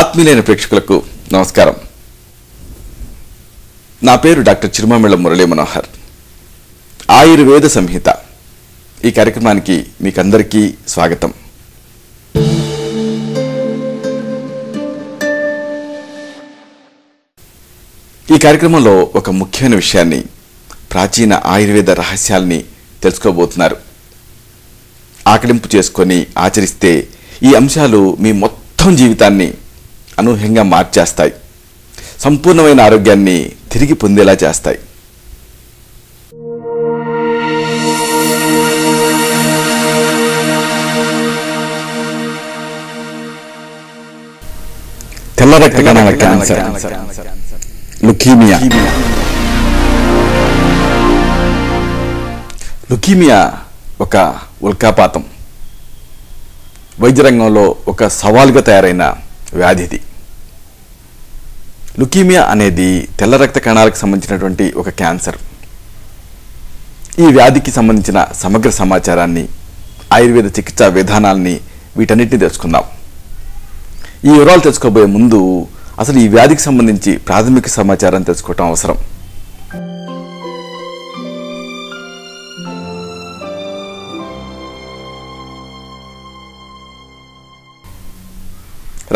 ఆత్మీయులైన ప్రేక్షకులకు నమస్కారం. నా పేరు డాక్టర్ చిరుమామిళ్ళ మురళీ మనోహర్. ఆయుర్వేద సంహిత ఈ కార్యక్రమానికి మీకందరికీ స్వాగతం. ఈ కార్యక్రమంలో ఒక ముఖ్యమైన విషయాన్ని, ప్రాచీన ఆయుర్వేద రహస్యాల్ని తెలుసుకోబోతున్నారు. ఆకలింపు చేసుకొని ఆచరిస్తే ఈ అంశాలు మీ మొత్తం జీవితాన్ని అనూహ్యంగా మార్చేస్తాయి, సంపూర్ణమైన ఆరోగ్యాన్ని తిరిగి పొందేలా చేస్తాయి. తెల్ల రక్త కణాల క్యాన్సర్, లుకీమియా. లుకీమియా ఒక ఉల్కాపాతం, వైద్య రంగంలో ఒక సవాలుగా తయారైన వ్యాధిది. లుకీమియా అనేది తెల్ల రక్త కణాలకు సంబంధించినటువంటి ఒక క్యాన్సర్. ఈ వ్యాధికి సంబంధించిన సమగ్ర సమాచారాన్ని, ఆయుర్వేద చికిత్సా విధానాల్ని, వీటన్నిటిని తెలుసుకుందాం. ఈ వివరాలు తెలుసుకోబోయే ముందు అసలు ఈ వ్యాధికి సంబంధించి ప్రాథమిక సమాచారం తెలుసుకోవటం అవసరం.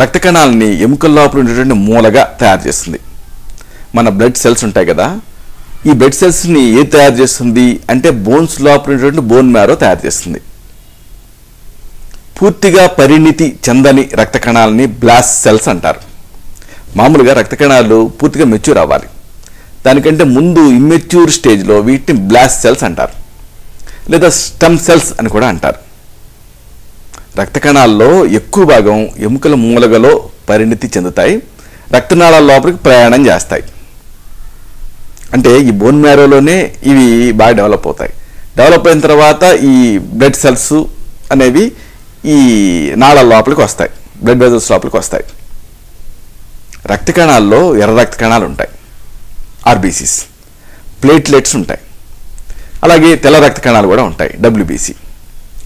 రక్త కణాలని ఎముకల లోపల ఉండేటువంటి మూలగా తయారు చేస్తుంది. మన బ్లడ్ సెల్స్ ఉంటాయి కదా, ఈ బ్లడ్ సెల్స్ని ఏది తయారు చేస్తుంది అంటే బోన్స్ లోపల ఉండేటువంటి బోన్ మ్యారో తయారు చేస్తుంది. పూర్తిగా పరిణితి చెందని రక్త కణాలని బ్లాస్ట్ సెల్స్ అంటారు. మామూలుగా రక్త కణాలు పూర్తిగా మెచ్యూర్ అవ్వాలి, దానికంటే ముందు ఇమ్మెచ్యూర్ స్టేజ్లో వీటిని బ్లాస్ట్ సెల్స్ అంటారు, లేదా స్టెమ్ సెల్స్ అని కూడా అంటారు. రక్త కణాల్లో ఎక్కువ భాగం ఎముకల మూలగలో పరిణితి చెందుతాయి, రక్తనాళాల లోపలికి ప్రయాణం చేస్తాయి. అంటే ఈ బోన్ మ్యారోలోనే ఇవి బాగా డెవలప్ అవుతాయి. డెవలప్ అయిన తర్వాత ఈ బ్లడ్ సెల్స్ అనేవి ఈ నాళాల లోపలికి వస్తాయి, బ్లడ్ వెజల్స్ లోపలికి వస్తాయి. రక్త కణాల్లో ఎర్ర రక్త కణాలు ఉంటాయి, ఆర్బీసీస్, ప్లేట్లెట్స్ ఉంటాయి, అలాగే తెల్ల రక్త కణాలు కూడా ఉంటాయి, డబ్ల్యూబీసీ.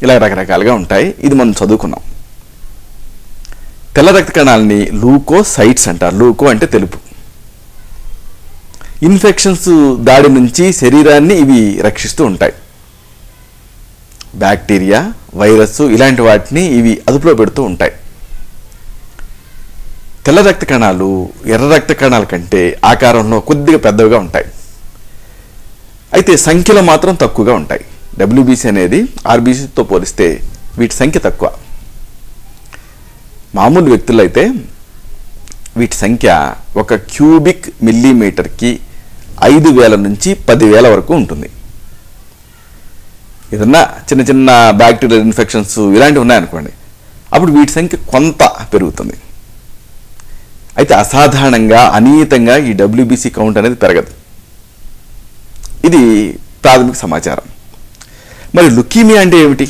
ఇలా రకరకాలుగా ఉంటాయి. ఇది మనం చదువుకున్నాం. తెల్ల రక్త కణాలని లూకోసైట్స్ అంటారు. లూకో అంటే తెలుపు. ఇన్ఫెక్షన్స్ దాడి నుంచి శరీరాన్ని ఇవి రక్షిస్తూ ఉంటాయి. బ్యాక్టీరియా, వైరస్ ఇలాంటి వాటిని ఇవి అదుపులో పెడుతూ ఉంటాయి. తెల్ల రక్త కణాలు ఎర్ర రక్త కణాల కంటే ఆకారంలో కొద్దిగా పెద్దవిగా ఉంటాయి, అయితే సంఖ్యలో మాత్రం తక్కువగా ఉంటాయి. డబ్ల్యూబీసీ అనేది ఆర్బీసీతో పోలిస్తే వీటి సంఖ్య తక్కువ. మామూలు వ్యక్తుల్లో అయితే వీటి సంఖ్య ఒక క్యూబిక్ మిల్లీమీటర్కి 5,000 నుంచి 10,000 వరకు ఉంటుంది. ఏదన్నా చిన్న చిన్న బ్యాక్టీరియల్ ఇన్ఫెక్షన్స్ ఇలాంటివి ఉన్నాయనుకోండి, అప్పుడు వీటి సంఖ్య కొంత పెరుగుతుంది. అయితే అసాధారణంగా, అనియతంగా ఈ డబ్ల్యూబీసీ కౌంట్ అనేది పెరగదు. ఇది ప్రాథమిక సమాచారం. మరి లుకీమియా అంటే ఏమిటి?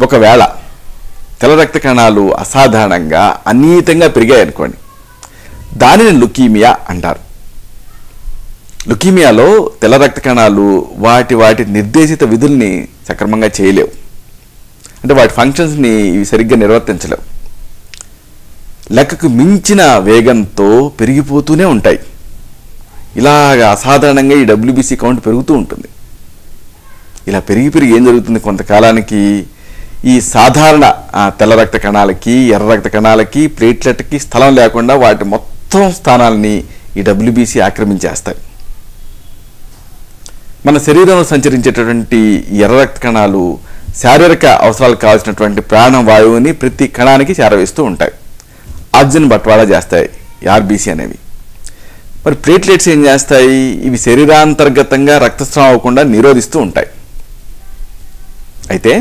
ఒకవేళ తెల్ల రక్త కణాలు అసాధారణంగా, అనియతంగా పెరిగాయి అనుకోండి, దానిని లుకీమియా అంటారు. లుకీమియాలో తెల్ల రక్త కణాలు వాటి నిర్దేశిత విధుల్ని సక్రమంగా చేయలేవు, అంటే వాటి ఫంక్షన్స్ని ఇవి సరిగ్గా నిర్వర్తించలేవు. లెక్కకు మించిన వేగంతో పెరిగిపోతూనే ఉంటాయి. ఇలాగ అసాధారణంగా ఈ డబ్ల్యూబీసీ కౌంట్ పెరుగుతూ ఉంటుంది. ఇలా పెరిగి ఏం జరుగుతుంది, కొంతకాలానికి ఈ సాధారణ తెల్ల రక్త కణాలకి, ఎర్ర రక్త కణాలకి, ప్లేట్లెట్కి స్థలం లేకుండా వాటి మొత్తం స్థానాలని ఈ డబ్ల్యూబీసీ ఆక్రమించేస్తాయి. మన శరీరంలో సంచరించేటటువంటి ఎర్ర రక్త కణాలు శారీరక అవసరాలకు కావాల్సినటువంటి ప్రాణవాయువుని ప్రతి కణానికి చేరవేస్తూ ఉంటాయి, ఆక్సిజన్ బట్వాడా చేస్తాయి ఆర్బీసీ అనేవి. మరి ప్లేట్లెట్స్ ఏం చేస్తాయి? ఇవి శరీరాంతర్గతంగా రక్తస్రావం అవ్వకుండా నిరోధిస్తూ ఉంటాయి. అయితే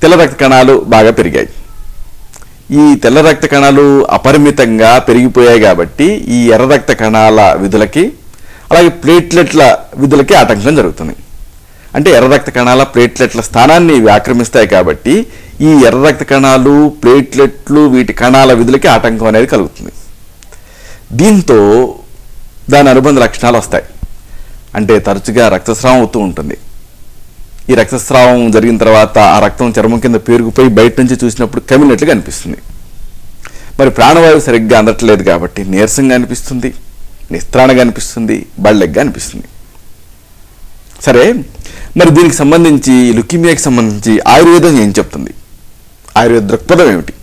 తెల్ల రక్త కణాలు బాగా పెరిగాయి. ఈ తెల్ల రక్త కణాలు అపరిమితంగా పెరిగిపోయాయి కాబట్టి ఈ ఎర్ర రక్త కణాల విధులకి, అలాగే ప్లేట్లెట్ల విధులకి ఆటంకం జరుగుతుంది. అంటే ఎర్ర రక్త కణాల, ప్లేట్లెట్ల స్థానాన్ని ఇవి ఆక్రమిస్తాయి కాబట్టి ఈ ఎర్ర రక్త కణాలు, ప్లేట్లెట్లు, వీటి కణాల విధులకి ఆటంకం అనేది కలుగుతుంది. దీంతో దాని అనుబంధ లక్షణాలు వస్తాయి. అంటే తరచుగా రక్తస్రావం అవుతూ ఉంటుంది. ఈ రక్తస్రావం జరిగిన తర్వాత ఆ రక్తం చర్మం కింద పేరుకుపోయి బయట నుంచి చూసినప్పుడు కమిలినట్లుగా అనిపిస్తుంది. మరి ప్రాణవాయువు సరిగ్గా అందట్లేదు కాబట్టి నీరసంగా అనిపిస్తుంది, నిస్త్రాణగా అనిపిస్తుంది, బళ్ళెగ్గా అనిపిస్తుంది. సరే, మరి దీనికి సంబంధించి లుకీమియాకి సంబంధించి ఆయుర్వేదం ఏం చెప్తుంది, ఆయుర్వేద దృక్పథం ఏమిటి,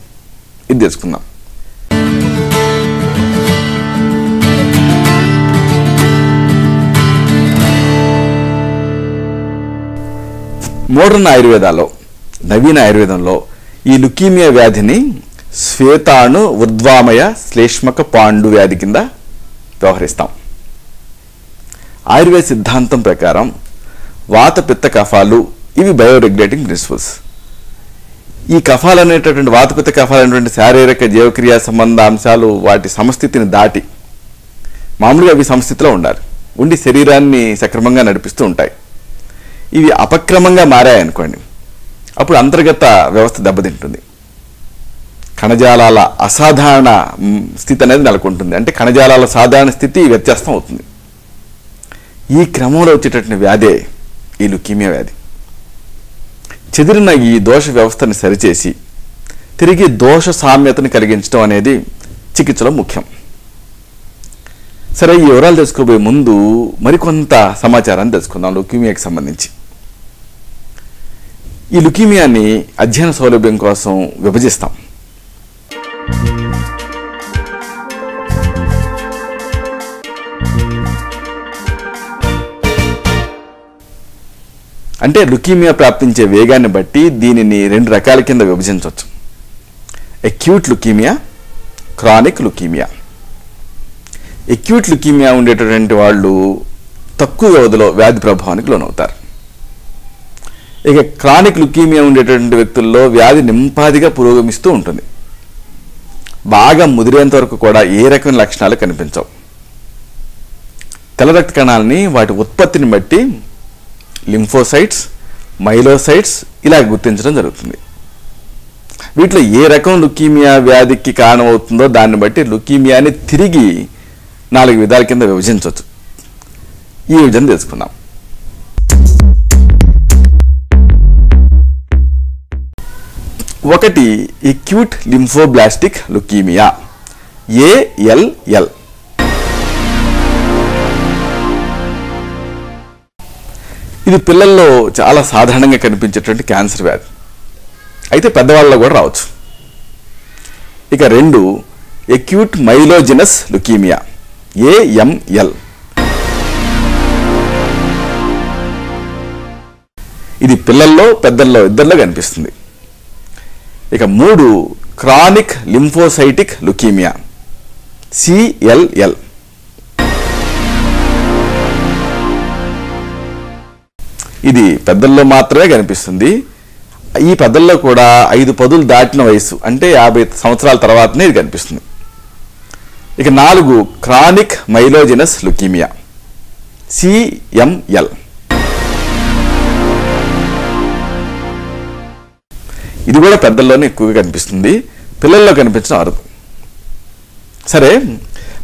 ఇది తెలుసుకుందాం. మోడర్న్ ఆయుర్వేదాలో, నవీన ఆయుర్వేదంలో ఈ లుకీమియా వ్యాధిని శ్వేతాణు ఉర్ధ్వామయ శ్లేష్మక పాండు వ్యాధి కింద వ్యవహరిస్తాం. ఆయుర్వేద సిద్ధాంతం ప్రకారం వాత పిత్త కఫాలు ఇవి బయోరెగ్యులేటింగ్ ప్రిన్సిపల్స్. ఈ కఫాలు అనేటటువంటి వాత పిత్త కఫాలు అనేటువంటి శారీరక జీవక్రియా సంబంధ అంశాలు వాటి సమస్థితిని దాటి మామూలుగా అవి సమస్థితిలో ఉండి శరీరాన్ని సక్రమంగా నడిపిస్తూ ఉంటాయి. ఇవి అపక్రమంగా మారాయనుకోండి, అప్పుడు అంతర్గత వ్యవస్థ దెబ్బతింటుంది. కణజాలాల అసాధారణ స్థితి అనేది నెలకొంటుంది. అంటే కణజాలాల సాధారణ స్థితి వ్యత్యాసం అవుతుంది. ఈ క్రమంలో వచ్చేటటువంటి వ్యాధే ఈ లుకీమియా వ్యాధి. చెదిరిన ఈ దోష వ్యవస్థని సరిచేసి తిరిగి దోష సామ్యతను కలిగించడం అనేది చికిత్సలో ముఖ్యం. సరే, ఈ వివరాలు తెలుసుకోబోయే ముందు మరికొంత సమాచారాన్ని తెలుసుకుందాం లుకీమియాకి సంబంధించి. ఈ లుకీమియాని అధ్యయన సౌలభ్యం కోసం విభజిస్తాం. అంటే లుకీమియా ప్రాప్తించే వేగాన్ని బట్టి దీనిని 2 రకాల కింద విభజించవచ్చు. Acute leukaemia, chronic leukaemia. Acute leukaemia ఉండేటటువంటి వాళ్ళు తక్కువ వ్యవధిలో వ్యాధి ప్రభావానికి లోనవుతారు. ఇక క్రానిక్ లుకీమియా ఉండేటటువంటి వ్యక్తుల్లో వ్యాధి నింపాదిగా పురోగమిస్తూ ఉంటుంది. బాగా ముదిరేంత వరకు కూడా ఏ రకమైన లక్షణాలు కనిపించవు. తెల్ల రక్త కణాలని వాటి ఉత్పత్తిని బట్టి లింఫోసైట్స్, మైలోసైట్స్ ఇలా గుర్తించడం జరుగుతుంది. వీటిలో ఏ రకం లుకీమియా వ్యాధికి కారణమవుతుందో దాన్ని బట్టి లుకీమియాని తిరిగి 4 విధాల కింద విభజించవచ్చు. ఈ విభజన తెలుసుకుందాం. ఒకటి అక్యూట్ లింఫోబ్లాస్టిక్ లుకీమియా, ALL. ఇది పిల్లల్లో చాలా సాధారణంగా కనిపించేటువంటి క్యాన్సర్ వ్యాధి, అయితే పెద్దవాళ్ళలో కూడా రావచ్చు. ఇక 2 అక్యూట్ మైలోజినస్ లుకీమియా, AML. ఇది పిల్లల్లో పెద్దల్లో ఇద్దరిలో కనిపిస్తుంది. ఇక 3 క్రానిక్ లింఫోసైటిక్ లుకీమియా, CLL. ఇది పెద్దల్లో మాత్రమే కనిపిస్తుంది. ఈ పెద్దల్లో కూడా 5 పదులు దాటిన వయసు అంటే 50 సంవత్సరాల తర్వాతనే ఇది కనిపిస్తుంది. ఇక 4 క్రానిక్ మైలోజినస్ లుకీమియా, CML. ఇది కూడా పెద్దల్లోనే ఎక్కువగా కనిపిస్తుంది, పిల్లల్లో కనిపించడం అరుదు. సరే,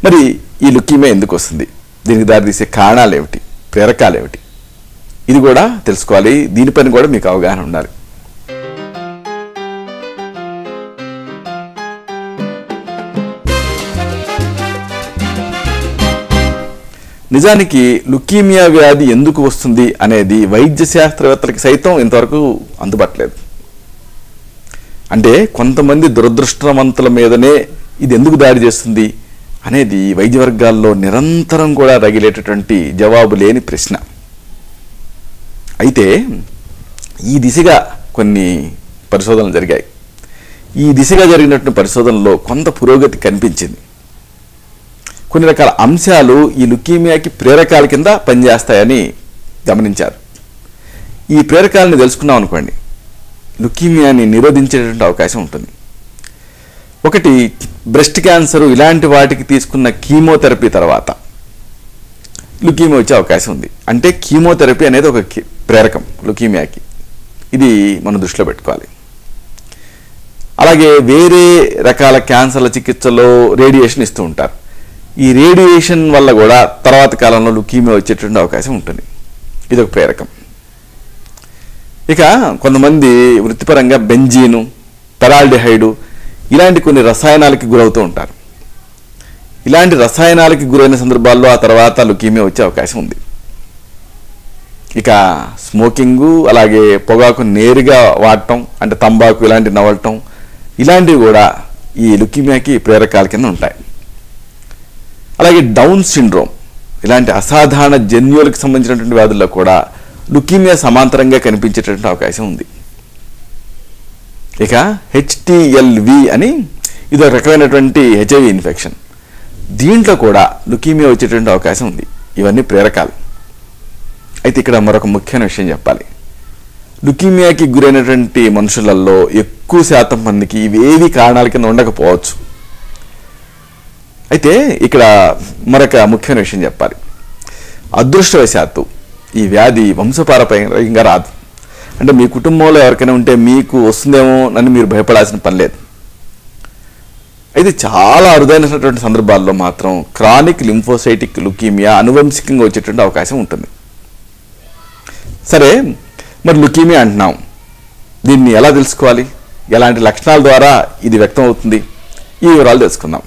మరి ఈ లుకీమియా ఎందుకు వస్తుంది, దీనికి దారితీసే కారణాలు ఏమిటి, ప్రేరకాలు ఏమిటి, ఇది కూడా తెలుసుకోవాలి. దీనిపైన కూడా మీకు అవగాహన ఉండాలి. నిజానికి లుకీమియా వ్యాధి ఎందుకు వస్తుంది అనేది వైద్య శాస్త్రవేత్తలకి సైతం ఇంతవరకు అందుబాటులేదు. అంటే కొంతమంది దురదృష్టవంతుల మీదనే ఇది ఎందుకు దాడి చేస్తుంది అనేది వైద్య వర్గాల్లో నిరంతరం కూడా రగిలేటటువంటి జవాబు లేని ప్రశ్న. అయితే ఈ దిశగా కొన్ని పరిశోధనలు జరిగాయి. ఈ దిశగా జరిగినటువంటి పరిశోధనలో కొంత పురోగతి కనిపించింది. కొన్ని రకాల అంశాలు ఈ లుకీమియాకి ప్రేరకాల కింద పనిచేస్తాయని గమనించారు. ఈ ప్రేరకాలని తెలుసుకున్నాం అనుకోండి, లుకీమియాని నిరోధించేటువంటి అవకాశం ఉంటుంది. ఒకటి, బ్రెస్ట్ క్యాన్సర్ ఇలాంటి వాటికి తీసుకున్న కీమోథెరపీ తర్వాత లుకీమియా వచ్చే అవకాశం ఉంది. అంటే కీమోథెరపీ అనేది ఒక ప్రేరకం లుకీమియాకి, ఇది మనం దృష్టిలో పెట్టుకోవాలి. అలాగే వేరే రకాల క్యాన్సర్ల చికిత్సలో రేడియేషన్ ఇస్తూ ఉంటారు. ఈ రేడియేషన్ వల్ల కూడా తర్వాత కాలంలో లుకీమియా వచ్చేటువంటి అవకాశం ఉంటుంది. ఇది ఒక ప్రేరకం. ఇక కొంతమంది వృత్తిపరంగా బెంజీను, పెరాల్డిహైడు ఇలాంటి కొన్ని రసాయనాలకి గురవుతూ ఉంటారు. ఇలాంటి రసాయనాలకి గురైన సందర్భాల్లో ఆ తర్వాత లుకీమియా వచ్చే అవకాశం ఉంది. ఇక స్మోకింగు, అలాగే పొగాకు నేరుగా వాడటం, అంటే తంబాకు ఇలాంటి నవలటం, ఇలాంటివి కూడా ఈ లుకీమియాకి ప్రేరకాల కింద ఉంటాయి. అలాగే డౌన్ సిండ్రోమ్ ఇలాంటి అసాధారణ జన్యువులకు సంబంధించినటువంటి వ్యాధుల్లో కూడా లుకీమియా సమాంతరంగా కనిపించేటటువంటి అవకాశం ఉంది. ఇక హెచ్టిఎల్వి అని ఇది ఒక రకమైనటువంటి హెచ్ఐవి ఇన్ఫెక్షన్. దీంట్లో కూడా లుకీమియా వచ్చేటువంటి అవకాశం ఉంది. ఇవన్నీ ప్రేరకాలు. అయితే ఇక్కడ మరొక ముఖ్యమైన విషయం చెప్పాలి. లుకీమియాకి గురైనటువంటి మనుషులలో ఎక్కువ శాతం మందికి ఇవేవి కారణాల కింద ఉండకపోవచ్చు. అయితే ఇక్కడ మరొక ముఖ్యమైన విషయం చెప్పాలి. అదృష్టవశాత్తు ఈ వ్యాధి వంశపారపర్యంగా రాదు. అంటే మీ కుటుంబంలో ఎవరికైనా ఉంటే మీకు వస్తుందేమో అని మీరు భయపడాల్సిన పని లేదు. అయితే చాలా అరుదైనటువంటి సందర్భాల్లో మాత్రం క్రానిక్ లింఫోసైటిక్ లుకీమియా అనువంశికంగా వచ్చేటువంటి అవకాశం ఉంటుంది. సరే, మరి లుకీమియా అంటున్నాం, దీన్ని ఎలా తెలుసుకోవాలి, ఎలాంటి లక్షణాల ద్వారా ఇది వ్యక్తం అవుతుంది, ఈ వివరాలు తెలుసుకుందాం.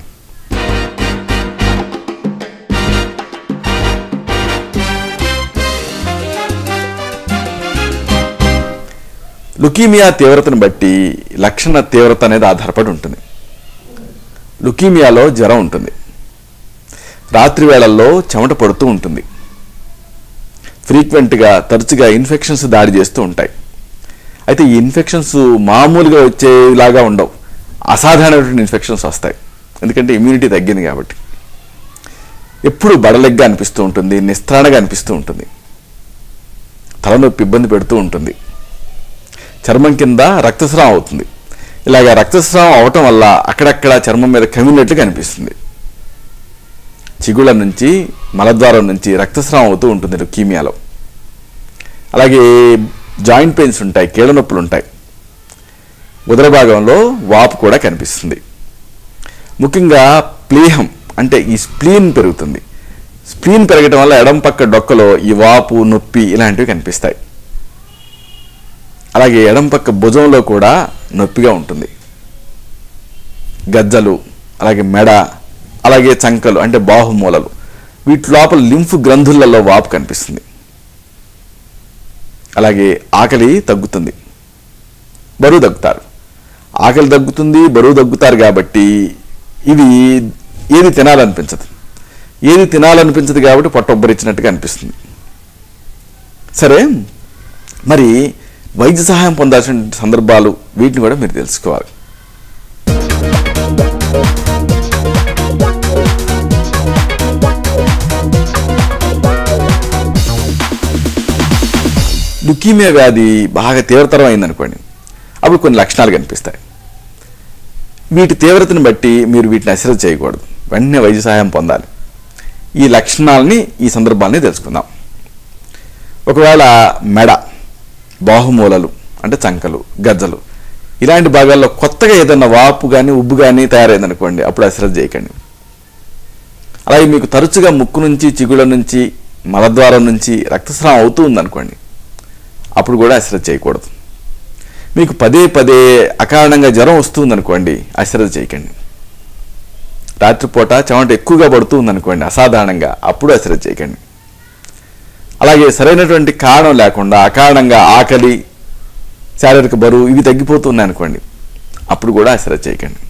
లుకీమియా తీవ్రతను బట్టి లక్షణ తీవ్రత అనేది ఆధారపడి ఉంటుంది. లుకీమియాలో జ్వరం ఉంటుంది, రాత్రి వేళల్లో చెమట పడుతూ ఉంటుంది, ఫ్రీక్వెంట్గా తరచుగా ఇన్ఫెక్షన్స్ దాడి చేస్తూ ఉంటాయి. అయితే ఈ ఇన్ఫెక్షన్స్ మామూలుగా వచ్చేలాగా ఉండవు, అసాధారణమైన ఇన్ఫెక్షన్స్ వస్తాయి. ఎందుకంటే ఇమ్యూనిటీ తగ్గింది కాబట్టి. ఎప్పుడు బడలెగ్గా అనిపిస్తూ ఉంటుంది, నిస్త్రాణగా అనిపిస్తూ ఉంటుంది, తలనొప్పి ఇబ్బంది పెడుతూ ఉంటుంది, చర్మం కింద రక్తస్రావం అవుతుంది. ఇలాగ రక్తస్రావం అవటం వల్ల అక్కడక్కడ చర్మం మీద కమినట్లుగా అనిపిస్తుంది. చిగుళ్ళ నుంచి, మలద్వారం నుంచి రక్తస్రావం అవుతూ ఉంటుంది లుకీమియాలో. అలాగే జాయింట్ పెయిన్స్ ఉంటాయి, కీళ్ళ నొప్పులు ఉంటాయి, ఉదర భాగంలో వాపు కూడా కనిపిస్తుంది. ముఖ్యంగా ప్లీహం అంటే ఈ స్ప్లీన్ పెరుగుతుంది. స్ప్లీన్ పెరగటం వల్ల ఎడం పక్క డొక్కలో ఈ వాపు, నొప్పి ఇలాంటివి కనిపిస్తాయి. అలాగే ఎడం పక్క భుజంలో కూడా నొప్పిగా ఉంటుంది. గజ్జలు, అలాగే మెడ, అలాగే చంకలు అంటే బాహుమూలలు, వీటి లోపల లింఫ్ గ్రంథులలో వాపు కనిపిస్తుంది. అలాగే ఆకలి తగ్గుతుంది, బరువు తగ్గుతారు. ఆకలి తగ్గుతుంది, బరువు తగ్గుతారు కాబట్టి ఇవి ఏది తినాలనిపించదు కాబట్టి పొట్టొబ్బరిచ్చినట్టుగా అనిపిస్తుంది. సరే, మరి వైద్య సహాయం పొందాల్సిన సందర్భాలు వీటిని కూడా మీరు తెలుసుకోవాలి. లుకీమియా వ్యాధి బాగా తీవ్రతరం అయిందనుకోండి, అప్పుడు కొన్ని లక్షణాలు కనిపిస్తాయి. వీటి తీవ్రతను బట్టి మీరు వీటిని అశ్రద్ధ చేయకూడదు, వెంటనే వైద్య సహాయం పొందాలి. ఈ లక్షణాలని, ఈ సందర్భాలని తెలుసుకుందాం. ఒకవేళ మెడ, బాహుమూలలు అంటే చంకలు, గజ్జలు ఇలాంటి భాగాల్లో కొత్తగా ఏదైనా వాపు కానీ ఉబ్బు కానీ తయారైందనుకోండి, అప్పుడు అశ్రద్ధ చేయకండి. అలాగే మీకు తరచుగా ముక్కు నుంచి, చిగుళ్ళ నుంచి, మలద్వారం నుంచి రక్తస్రావం అవుతూ ఉందనుకోండి, అప్పుడు కూడా అశ్రద్ధ చేయకూడదు. మీకు పదే పదే అకారణంగా జ్వరం వస్తుందనుకోండి, అశ్రద్ధ చేయకండి. రాత్రిపూట చెమట ఎక్కువగా పడుతూ ఉందనుకోండి అసాధారణంగా, అప్పుడు అశ్రద్ధ చేయకండి. అలాగే సరైనటువంటి కారణం లేకుండా అకారణంగా ఆకలి, శారీరక బరువు ఇవి తగ్గిపోతున్నాయి అనుకోండి, అప్పుడు కూడా అశ్రద్ధ చేయకండి.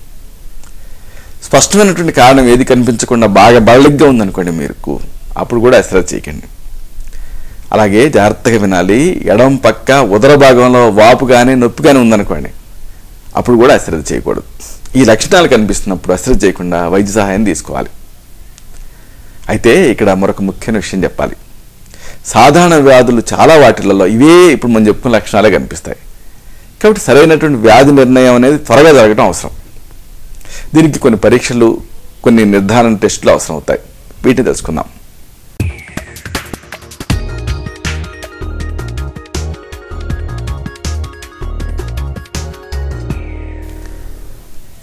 స్పష్టమైనటువంటి కారణం ఏది కనిపించకుండా బాగా బడలిగ్గా ఉందనుకోండి మీకు, అప్పుడు కూడా అశ్రద్ధ చేయకండి. అలాగే జాగ్రత్తగా వినాలి, ఎడం పక్క ఉదర భాగంలో వాపు కానీ నొప్పి కానీ ఉందనుకోండి, అప్పుడు కూడా అశ్రద్ధ చేయకూడదు. ఈ లక్షణాలు కనిపిస్తున్నప్పుడు అశ్రద్ధ చేయకుండా వైద్య సహాయం తీసుకోవాలి. అయితే ఇక్కడ మరొక ముఖ్యమైన విషయం చెప్పాలి. సాధారణ వ్యాధులు చాలా వాటిలలో ఇవే ఇప్పుడు మనం చెప్పుకున్న లక్షణాలే కనిపిస్తాయి. కాబట్టి సరైనటువంటి వ్యాధి నిర్ణయం అనేది త్వరగా జరగడం అవసరం. దీనికి కొన్ని పరీక్షలు, కొన్ని నిర్ధారణ టెస్టులు అవసరం అవుతాయి. వీటిని తెలుసుకుందాం.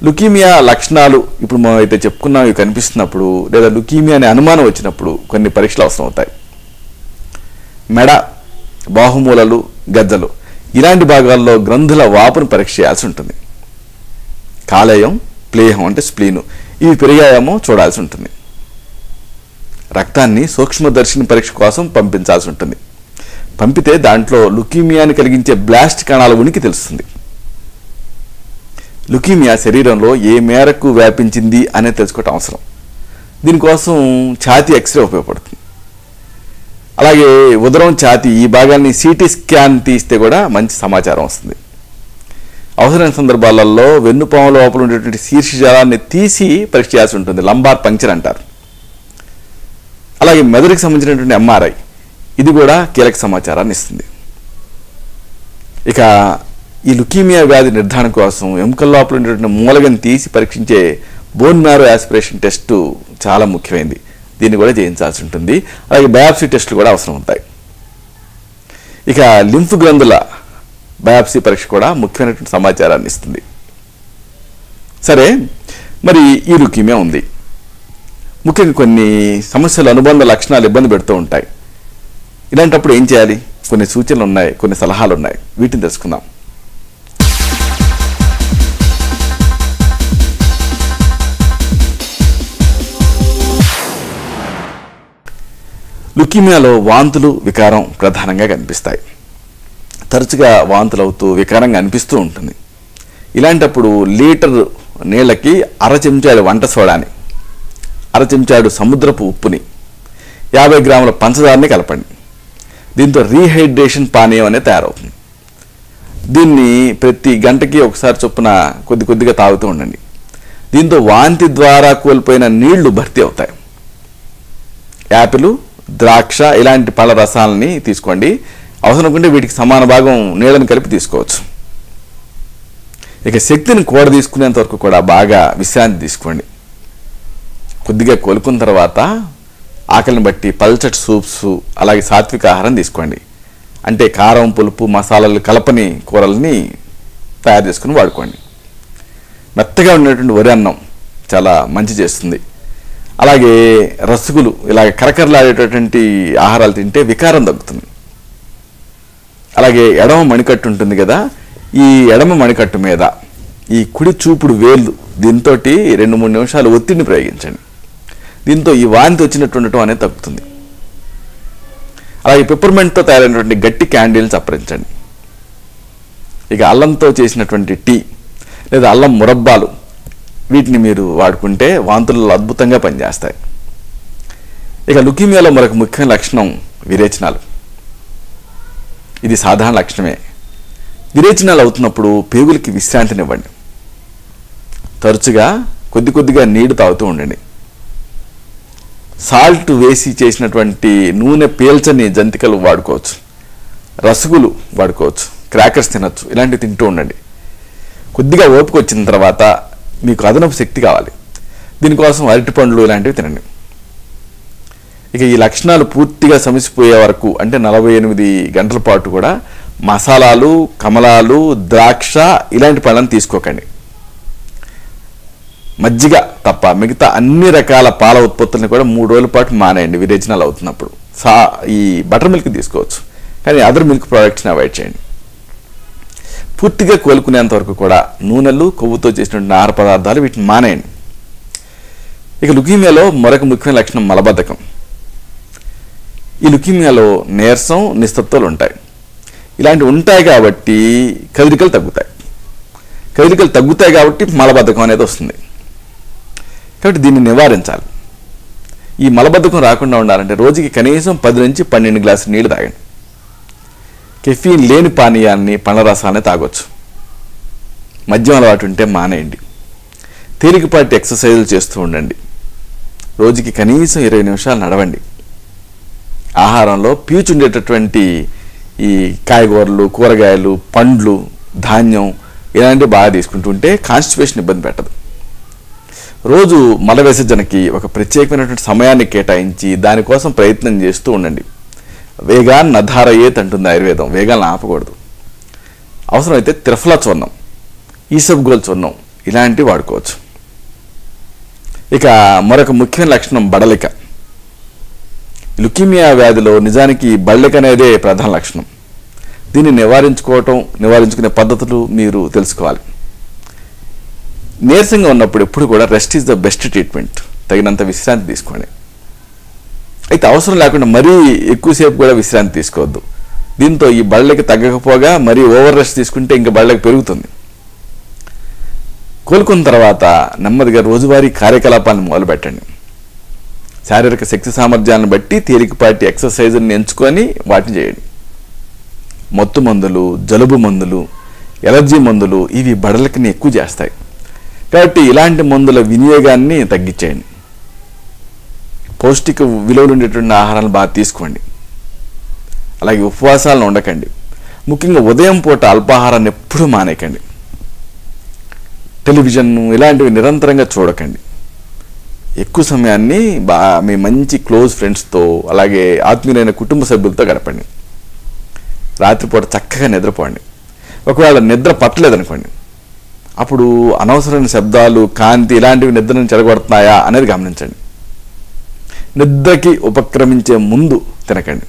లుకీమియా లక్షణాలు ఇప్పుడు మనం అయితే చెప్పుకున్నాం ఇవి కనిపిస్తున్నప్పుడు లేదా లుకీమియా అనే అనుమానం వచ్చినప్పుడు కొన్ని పరీక్షలు అవసరం అవుతాయి. మెడ, బాహుమూలలు, గజ్జలు ఇలాంటి భాగాల్లో గ్రంథుల వాపును పరీక్ష చేయాల్సి ఉంటుంది. కాలేయం, ప్లేహం అంటే స్ప్లీను ఇవి పెరిగాయేమో చూడాల్సి ఉంటుంది. రక్తాన్ని సూక్ష్మదర్శిని పరీక్ష కోసం పంపించాల్సి ఉంటుంది. పంపితే దాంట్లో లుకీమియాని కలిగించే బ్లాస్ట్ కణాల ఉనికి తెలుస్తుంది. లుకీమియా శరీరంలో ఏ మేరకు వ్యాపించింది అనేది తెలుసుకోవటం అవసరం. దీనికోసం ఛాతీ ఎక్స్రే ఉపయోగపడుతుంది. అలాగే ఉదరం, ఛాతీ ఈ భాగాన్ని సిటీ స్కాన్ తీస్తే కూడా మంచి సమాచారం వస్తుంది. అవసరమైన సందర్భాలలో వెన్నుపాము లోపల ఉండేటువంటి శీర్షజాలాన్ని తీసి పరీక్ష చేయాల్సి ఉంటుంది. లంబార్ పంక్చర్ అంటారు. అలాగే మెదడుకి సంబంధించినటువంటి ఎంఆర్ఐ ఇది కూడా కీలక సమాచారాన్ని ఇస్తుంది. ఇక ఈ లుకీమియా వ్యాధి నిర్ధారణ కోసం ఎముకల లోపల ఉండేటువంటి మూలగని తీసి పరీక్షించే బోన్ మ్యారో యాస్పిరేషన్ టెస్టు చాలా ముఖ్యమైనది. దీన్ని కూడా చేయించాల్సి ఉంటుంది. అలాగే బయాప్సీ టెస్టులు కూడా అవసరం అవుతాయి. ఇక లింఫ్ గ్రంథుల బయాప్సీ పరీక్ష కూడా ముఖ్యమైనటువంటి సమాచారాన్ని ఇస్తుంది. సరే, మరి ఈ లుకీమియా ఉంది. ముఖ్యంగా కొన్ని సమస్యలు, అనుబంధ లక్షణాలు ఇబ్బంది పెడుతూ ఉంటాయి. ఇలాంటప్పుడు ఏం చేయాలి? కొన్ని సూచనలు ఉన్నాయి, కొన్ని సలహాలు ఉన్నాయి. వీటిని తెలుసుకుందాం. లుకీమియాలో వాంతులు, వికారం ప్రధానంగా కనిపిస్తాయి. తరచుగా వాంతులు అవుతూ వికారంగా అనిపిస్తూ ఉంటుంది. ఇలాంటప్పుడు లీటర్ నీళ్ళకి 1/2 చెంచాడు వంట సోడాని, 1/2 చెంచాడు సముద్రపు ఉప్పుని, 50 గ్రాముల పంచదారని కలపండి. దీంతో రీహైడ్రేషన్ పానీయం అనేది తయారవుతుంది. దీన్ని ప్రతి గంటకి ఒకసారి చొప్పున కొద్ది కొద్దిగా తాగుతూ ఉండండి. దీంతో వాంతి ద్వారా కోల్పోయిన నీళ్లు భర్తీ అవుతాయి. యాపిల్, ద్రాక్ష ఇలాంటి పళ్ళ రసాలని తీసుకోండి. అవసరం ఉంటే వీటికి సమాన భాగం నీళ్ళని కలిపి తీసుకోవచ్చు. ఇక శక్తిని కూడ తీసుకునేంత వరకు కూడా బాగా విశ్రాంతి తీసుకోండి. కొద్దిగా కోలుకున్న తర్వాత ఆకలిని బట్టి పల్చటి సూప్స్, అలాగే సాత్విక ఆహారం తీసుకోండి. అంటే కారం, పులుపు, మసాలాలు కలపని కూరల్ని తయారు చేసుకుని వాడుకోండి. మెత్తగా ఉండేటువంటి వరి అన్నం చాలా మంచి చేస్తుంది. అలాగే రసగులు, ఇలాగ కరకరలాడేటటువంటి ఆహారాలు తింటే వికారం తగ్గుతుంది. అలాగే ఎడమ మణికట్టు ఉంటుంది కదా, ఈ ఎడమ మణికట్టు మీద ఈ కుడి చూపుడు వేళ్ళు దీంతో 2-3 నిమిషాలు ఒత్తిడిని ప్రయోగించండి. దీంతో ఈ వాంతి వచ్చినట్టు ఉండటం అనేది తగ్గుతుంది. అలాగే పెప్పర్మెంట్తో తయారైనటువంటి గట్టి క్యాండిల్ని చప్పరించండి. ఇక అల్లంతో చేసినటువంటి టీ లేదా అల్లం మురబ్బాలు వీటిని మీరు వాడుకుంటే వాంతులు అద్భుతంగా పనిచేస్తాయి. ఇక లుకీమియాలో మరొక ముఖ్యమైన లక్షణం విరేచనాలు. ఇది సాధారణ లక్షణమే. విరేచనాలు అవుతున్నప్పుడు పేగులకి విశ్రాంతినివ్వండి. తరచుగా కొద్దిగా నీళ్లు తాగుతూ ఉండండి. సాల్ట్ వేసి చేసినటువంటి నూనె పీల్చని జంతికలు వాడుకోవచ్చు, రసగులు వాడుకోవచ్చు, క్రాకర్స్ తినచ్చు. ఇలాంటివి తింటూ ఉండండి. కొద్దిగా ఓపిక వచ్చిన తర్వాత మీకు అదనపు శక్తి కావాలి. దీనికోసం అరటిపండ్లు ఇలాంటివి తినండి. ఇక ఈ లక్షణాలు పూర్తిగా సమసిపోయే వరకు అంటే 48 గంటల పాటు కూడా మసాలాలు, కమలాలు, ద్రాక్ష ఇలాంటి పళ్ళని తీసుకోకండి. మజ్జిగ తప్ప మిగతా అన్ని రకాల పాల ఉత్పత్తులను కూడా 3 రోజుల పాటు మానేయండి. విరేచనాలు అవుతున్నప్పుడు ఈ బటర్ మిల్క్ తీసుకోవచ్చు, కానీ అదర్ మిల్క్ ప్రోడక్ట్స్ని అవాయిడ్ చేయండి. పూర్తిగా కోలుకునేంత వరకు కూడా నూనెలు, కొవ్వుతో చేసినటువంటి ఆహార పదార్థాలు వీటిని మానేయండి. ఇక లుకీమియాలో మరొక ముఖ్యమైన లక్షణం మలబద్ధకం. ఈ లుకీమియాలో నీరసం, నిస్తత్వాలు ఉంటాయి. ఇలాంటివి ఉంటాయి కాబట్టి కదలికలు తగ్గుతాయి కాబట్టి మలబద్ధకం అనేది వస్తుంది. కాబట్టి దీన్ని నివారించాలి. ఈ మలబద్ధకం రాకుండా ఉండాలంటే రోజుకి కనీసం 10 నుంచి 12 గ్లాసులు నీళ్లు తాగండి. కెఫీన్ లేని పానీయాన్ని, పండ్ల రసాన్ని తాగొచ్చు. మద్యం అలవాటు ఉంటే మానేయండి. తేలికపాటి ఎక్సర్సైజులు చేస్తూ ఉండండి. రోజుకి కనీసం 20 నిమిషాలు నడవండి. ఆహారంలో పీచు ఉండేటటువంటి ఈ కాయగూరలు, కూరగాయలు, పండ్లు, ధాన్యం ఇలాంటివి బాగా తీసుకుంటుంటే కాన్స్టిపేషన్ ఇబ్బంది పెట్టదు. రోజు మల విసర్జనకి ఒక ప్రత్యేకమైనటువంటి సమయాన్ని కేటాయించి దానికోసం ప్రయత్నం చేస్తూ ఉండండి. వేగాన్ నధారయేత్ అంటుంది ఆయుర్వేదం. వేగాలను ఆపకూడదు. అవసరమైతే త్రిఫలా చూర్ణం, ఈసబ్గోల్ చూర్ణం ఇలాంటివి వాడుకోవచ్చు. ఇక మరొక ముఖ్యమైన లక్షణం బడలిక. లుకీమియా వ్యాధిలో నిజానికి బడలిక అనేదే ప్రధాన లక్షణం. దీన్ని నివారించుకునే పద్ధతులు మీరు తెలుసుకోవాలి. నీరసంగా ఉన్నప్పుడు ఎప్పుడు కూడా rest is the best treatment. తగినంత విశ్రాంతి తీసుకోండి. అయితే అవసరం లేకుండా మరీ ఎక్కువసేపు కూడా విశ్రాంతి తీసుకోవద్దు. దీంతో ఈ బళ్ళకి తగ్గకపోగా మరీ ఓవర్ రెస్ట్ తీసుకుంటే ఇంకా బళ్ళకి పెరుగుతుంది. కోలుకున్న తర్వాత నెమ్మదిగా రోజువారీ కార్యకలాపాలను మొదలుపెట్టండి. శారీరక శక్తి సామర్థ్యాలను బట్టి తేలికపాటి ఎక్సర్సైజ్ని ఎంచుకొని వాటిని చేయండి. మత్తు మందులు, జలుబు మందులు, ఎలర్జీ మందులు ఇవి బడలకిని ఎక్కువ చేస్తాయి. కాబట్టి ఇలాంటి మందుల వినియోగాన్ని తగ్గించేయండి. పౌష్టిక విలువలు ఉండేటువంటి ఆహారాలను బాగా తీసుకోండి. అలాగే ఉపవాసాలను ఉండకండి. ముఖ్యంగా ఉదయం పూట అల్పాహారాన్ని ఎప్పుడూ మానేయకండి. టెలివిజన్ ఇలాంటివి నిరంతరంగా చూడకండి. ఎక్కువ సమయాన్ని మీ మంచి క్లోజ్ ఫ్రెండ్స్తో అలాగే ఆత్మీయులైన కుటుంబ సభ్యులతో గడపండి. రాత్రిపూట చక్కగా నిద్రపోండి. ఒకవేళ నిద్ర పట్టలేదనుకోండి, అప్పుడు అనవసరమైన శబ్దాలు, కాంతి ఇలాంటివి నిద్రను చెడగొడుతున్నాయా అనేది గమనించండి. నిద్రకి ఉపక్రమించే ముందు తినకండి.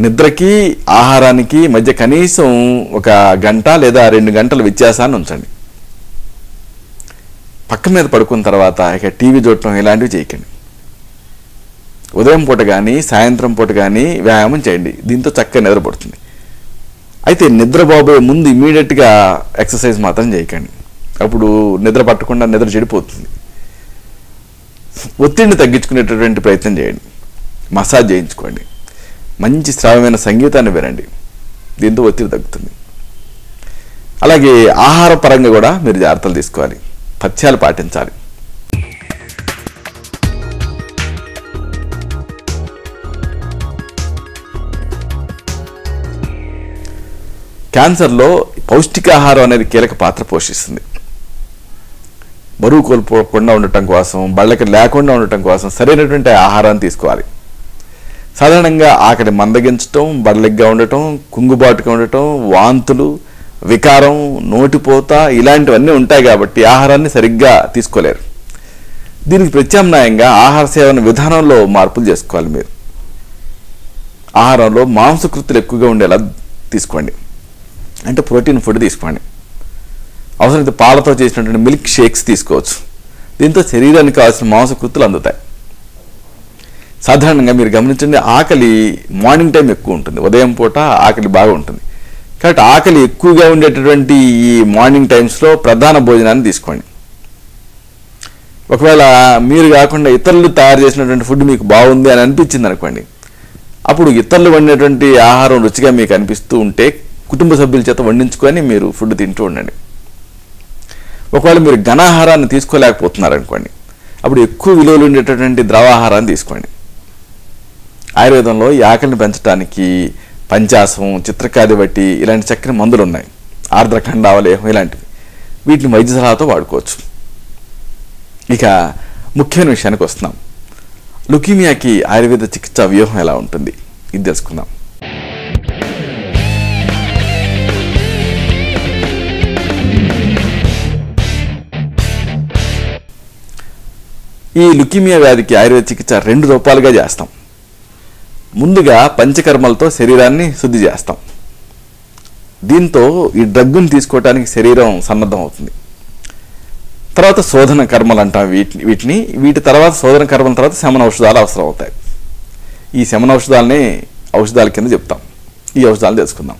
నిద్రకి ఆహారానికి మధ్య కనీసం 1 గంట లేదా 2 గంటల వ్యత్యాసాన్ని ఉంచండి. పక్క మీద పడుకున్న తర్వాత ఇక టీవీ చూడటం ఇలాంటివి చేయకండి. ఉదయం పూట కానీ సాయంత్రం పూట కానీ వ్యాయామం చేయండి. దీంతో చక్కగా నిద్రపడుతుంది. అయితే నిద్రపోబోయే ముందు ఇమీడియట్గా ఎక్సర్సైజ్ మాత్రం చేయకండి. అప్పుడు నిద్ర పట్టకుండా నిద్ర చెడిపోతుంది. ఒత్తిడిని తగ్గించుకునేటటువంటి ప్రయత్నం చేయండి. మసాజ్ చేయించుకోండి. మంచి శ్రావ్యమైన సంగీతాన్ని వినండి. దీంతో ఒత్తిడి తగ్గుతుంది. అలాగే ఆహార పరంగా కూడా మీరు జాగ్రత్తలు తీసుకోవాలి. పథ్యాలు పాటించాలి. క్యాన్సర్లో పౌష్టికాహారం అనేది కీలక పాత్ర పోషిస్తుంది. బరువు కోల్పోకుండా ఉండటం కోసం, బళ్ళకి లేకుండా ఉండటం కోసం సరైనటువంటి ఆహారాన్ని తీసుకోవాలి. సాధారణంగా ఆకలి మందగించటం, బళ్ళగ్గా ఉండటం, కుంగుబాటుగా ఉండటం, వాంతులు, వికారం, నోటిపోత ఇలాంటివన్నీ ఉంటాయి. కాబట్టి ఆహారాన్ని సరిగ్గా తీసుకోలేరు. దీనికి ప్రత్యామ్నాయంగా ఆహార సేవన విధానంలో మార్పులు చేసుకోవాలి. మీరు ఆహారంలో మాంసకృతులు ఎక్కువగా ఉండేలా తీసుకోండి. అంటే ప్రోటీన్ ఫుడ్ తీసుకోండి. అవసరమైతే పాలతో చేసినటువంటి మిల్క్ షేక్స్ తీసుకోవచ్చు. దీంతో శరీరానికి కావాల్సిన మాంసకృతులు అందుతాయి. సాధారణంగా మీరు గమనించండి, ఆకలి మార్నింగ్ టైం ఎక్కువ ఉంటుంది. ఉదయం పూట ఆకలి బాగా ఉంటుంది. కాబట్టి ఆకలి ఎక్కువగా ఉండేటటువంటి ఈ మార్నింగ్ టైమ్స్లో ప్రధాన భోజనాన్ని తీసుకోండి. ఒకవేళ మీరు కాకుండా ఇతరులు తయారు చేసినటువంటి ఫుడ్ మీకు బాగుంది అని అనిపించింది అనుకోండి, అప్పుడు ఇతరులు వండినటువంటి ఆహారం రుచిగా మీకు అనిపిస్తూ ఉంటే కుటుంబ సభ్యుల చేత వండించుకొని మీరు ఫుడ్ తింటూ ఉండండి. ఒకవేళ మీరు ఘనాహారాన్ని తీసుకోలేకపోతున్నారనుకోండి, అప్పుడు ఎక్కువ విలువలు ఉండేటటువంటి ద్రవాహారాన్ని తీసుకోండి. ఆయుర్వేదంలో ఈ ఆకలిని పెంచడానికి పంచాసం, చిత్రకాది బట్టి ఇలాంటి చక్కని మందులు ఉన్నాయి. ఆర్ద్రఖండావలేహం ఇలాంటివి. వీటిని వైద్య సలహాతో వాడుకోవచ్చు. ఇక ముఖ్యమైన విషయానికి వస్తున్నాం. లుకీమియాకి ఆయుర్వేద చికిత్సా వ్యూహం ఎలా ఉంటుంది ఇది తెలుసుకుందాం. ఈ లుకీమియా వ్యాధికి ఆయుర్వేద చికిత్స 2 రూపాలుగా చేస్తాం. ముందుగా పంచకర్మలతో శరీరాన్ని శుద్ధి చేస్తాం. దీంతో ఈ డ్రగ్గును తీసుకోవడానికి శరీరం సన్నద్ధం అవుతుంది. తర్వాత శోధన కర్మలు అంటాం వీటి తర్వాత శోధన కర్మల తర్వాత శమన ఔషధాలు అవసరం అవుతాయి. ఈ శమన ఔషధాలని ఔషధాల కింద చెప్తాం. ఈ ఔషధాలు తెలుసుకుందాం.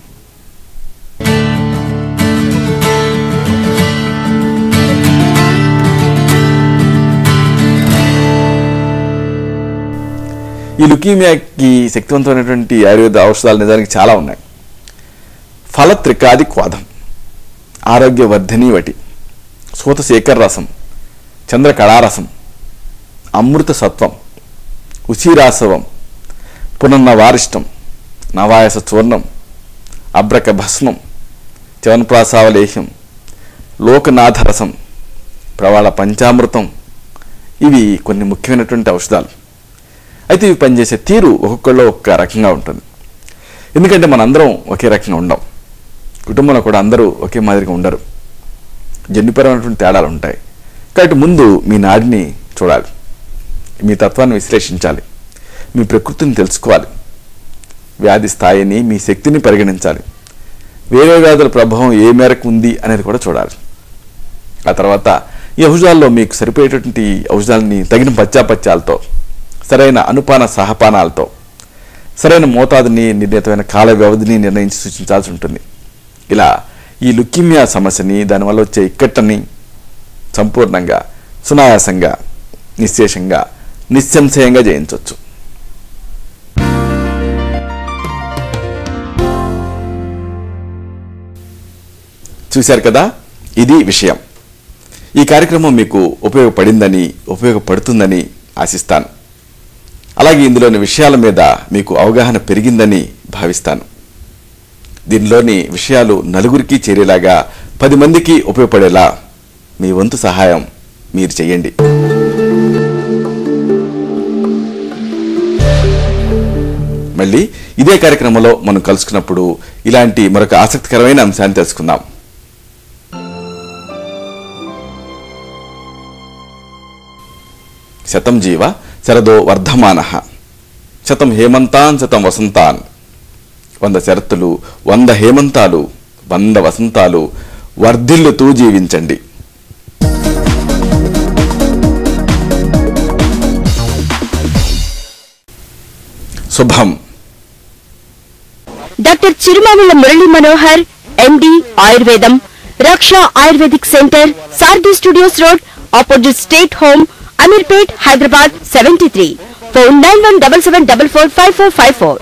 ఈ లుకీమియాకి శక్తివంతమైనటువంటి ఆయుర్వేద ఔషధాలు నిజానికి చాలా ఉన్నాయి. ఫలత్రికాది క్వాధం, ఆరోగ్యవర్ధిని వటి, సూతశేఖర రసం, చంద్రకళారసం, అమృత సత్వం, ఉచిరాసవం, పునర్నవారిష్టం, నవాయస చూర్ణం, అబ్రక భస్మం, చవన్ప్రాసావలేహ్యం, లోకనాథరసం, ప్రవాళ పంచామృతం ఇవి కొన్ని ముఖ్యమైనటువంటి ఔషధాలు. అయితే ఇవి పనిచేసే తీరు ఒక్కొక్కళ్ళు ఒక్క రకంగా ఉంటుంది. ఎందుకంటే మనందరం ఒకే రకంగా ఉండం. కుటుంబంలో కూడా అందరూ ఒకే మాదిరిగా ఉండరు. జన్యుపరమైనటువంటి తేడాలు ఉంటాయి. కాబట్టి ముందు మీ నాడిని చూడాలి, మీ తత్వాన్ని విశ్లేషించాలి, మీ ప్రకృతిని తెలుసుకోవాలి, వ్యాధి స్థాయిని, మీ శక్తిని పరిగణించాలి, వేరే వ్యాధుల ప్రభావం ఏ మేరకు ఉంది అనేది కూడా చూడాలి. ఆ తర్వాత ఈ ఔషధాల్లో మీకు సరిపోయేటటువంటి ఔషధాలని తగిన పచ్చాపత్యాలతో, సరైన అనుపాన సహపానాలతో, సరైన మోతాదుని, నిర్ణీతమైన కాల వ్యవధిని నిర్ణయించి సూచించాల్సి ఉంటుంది. ఇలా ఈ లుకీమియా సమస్యని, దానివల్ల వచ్చే ఇక్కట్టని సంపూర్ణంగా, సునాయాసంగా, నిశ్శేషంగా, నిస్సంశయంగా జయించవచ్చు. చూశారు కదా, ఇది విషయం. ఈ కార్యక్రమం మీకు ఉపయోగపడిందని, ఉపయోగపడుతుందని ఆశిస్తాను. అలాగే ఇందులోని విషయాల మీద మీకు అవగాహన పెరిగిందని భావిస్తాను. దీనిలోని విషయాలు నలుగురికి చేరేలాగా, 10 మందికి ఉపయోగపడేలా మీ వంతు సహాయం మీరు చేయండి. మళ్ళీ ఇదే కార్యక్రమంలో మనం కలుసుకున్నప్పుడు ఇలాంటి మరొక ఆసక్తికరమైన అంశాన్ని తెలుసుకుందాం. శతం జీవ శరదో వర్ధమానః, శతం హేమంతాన్ శతం వసంతాన్. 100 శరత్తులు, 100 హేమంతాలు, 100 వసంతాలు వర్ధిల్లుతూ జీవించండి. శుభం. డాక్టర్ చిరుమామిళ్ళ మురళీ మనోహర్, ఎండి, ఆయుర్వేదం, Raksha Ayurvedic centre, Saradhi studios road, opposite state home, Ameerpet, Hyderabad 73. Phone 9177445454.